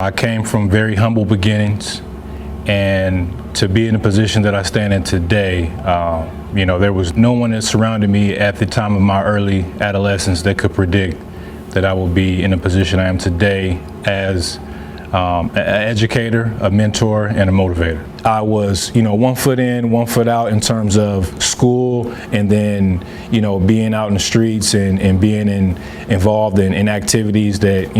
I came from very humble beginnings, and to be in the position that I stand in today, there was no one that surrounded me at the time of my early adolescence that could predict that I would be in the position I am today as an educator, a mentor, and a motivator. I was, 1 foot in, 1 foot out in terms of school, and then, being out in the streets and being involved in activities that,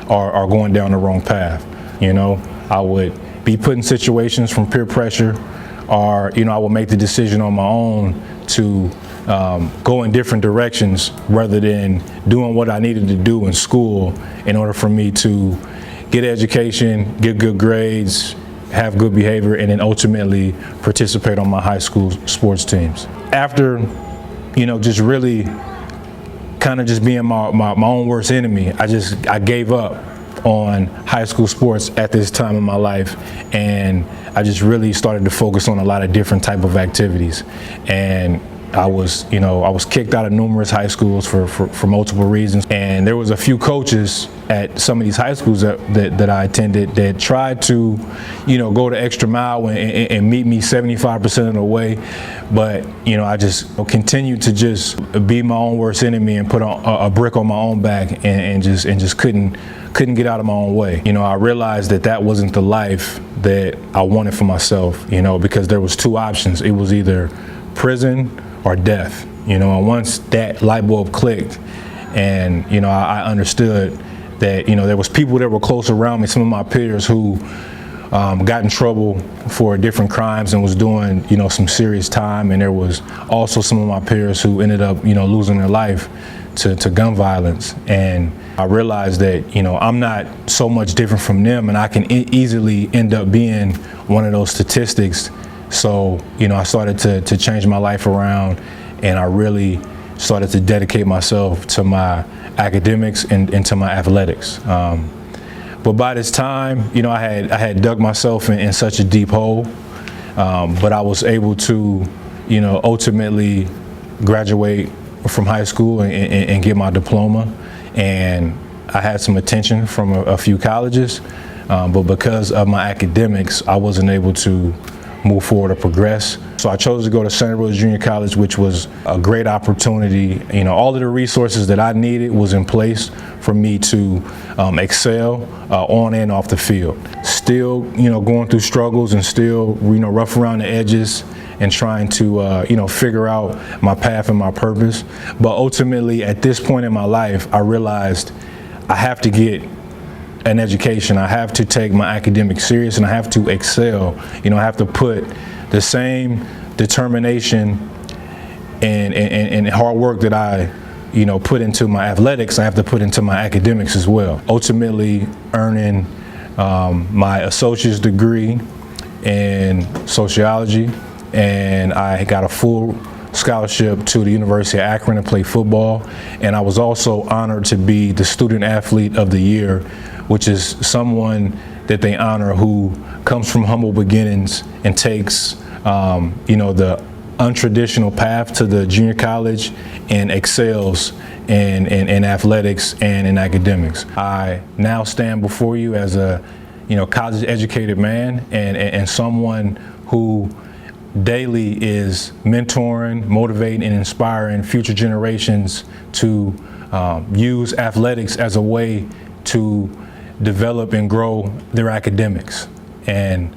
are going down the wrong path. I would be put in situations from peer pressure, or, I would make the decision on my own to go in different directions rather than doing what I needed to do in school in order for me to get education, get good grades, have good behavior, and then ultimately participate on my high school sports teams. After, just really kind of just being my own worst enemy, I gave up on high school sports at this time in my life, and I just really started to focus on a lot of different type of activities. And I was kicked out of numerous high schools for multiple reasons, and there was a few coaches at some of these high schools that I attended that tried to, go the extra mile and meet me 75% of the way, but I just continued to just be my own worst enemy and put a brick on my own back and just couldn't get out of my own way. I realized that wasn't the life that I wanted for myself, because there was two options. It was either prison or death, and once that light bulb clicked, and I understood that there was people that were close around me, some of my peers who got in trouble for different crimes and was doing some serious time, and there was also some of my peers who ended up losing their life to gun violence. And I realized that I'm not so much different from them, and I can easily end up being one of those statistics. So, I started to change my life around, and I really started to dedicate myself to my academics and to my athletics. But by this time, I had dug myself in such a deep hole, but I was able to, ultimately graduate from high school and get my diploma. And I had some attention from a few colleges, but because of my academics, I wasn't able to move forward or progress. So I chose to go to St. Rose Junior College, which was a great opportunity. All of the resources that I needed was in place for me to excel on and off the field. Still, going through struggles and still, rough around the edges and trying to, figure out my path and my purpose. But ultimately, at this point in my life, I realized I have to get an education. I have to take my academics serious, and I have to excel. I have to put the same determination and hard work that I, put into my athletics, I have to put into my academics as well. Ultimately earning my associate's degree in sociology, and I got a full scholarship to the University of Akron to play football. And I was also honored to be the Student Athlete of the Year, which is someone that they honor who comes from humble beginnings and takes, the untraditional path to the junior college and excels in athletics and in academics. I now stand before you as a, college educated man and someone who daily is mentoring, motivating, and inspiring future generations to use athletics as a way to develop and grow their academics. And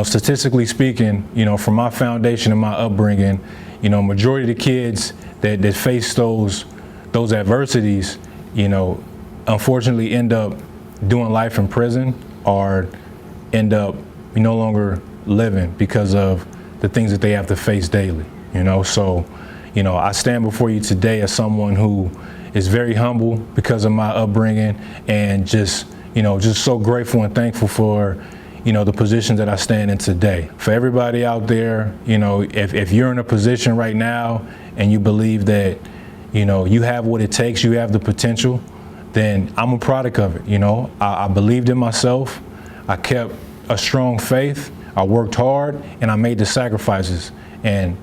statistically speaking, from my foundation and my upbringing, majority of the kids that face those adversities, unfortunately end up doing life in prison or end up no longer living because of the things that they have to face daily. So I stand before you today as someone who is very humble because of my upbringing, and just so grateful and thankful for the position that I stand in today. For everybody out there, if you're in a position right now and you believe that you have what it takes, you have the potential, then I'm a product of it. I believed in myself, I kept a strong faith, I worked hard, and I made the sacrifices. And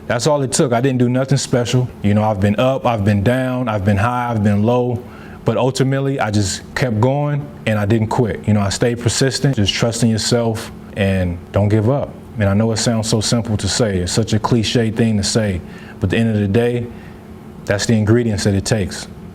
that's all it took. I didn't do nothing special. I've been up, I've been down, I've been high, I've been low, But ultimately, I just kept going and I didn't quit. I stayed persistent, just trusting yourself and don't give up. And I know it sounds so simple to say, it's such a cliche thing to say, but at the end of the day, that's the ingredients that it takes.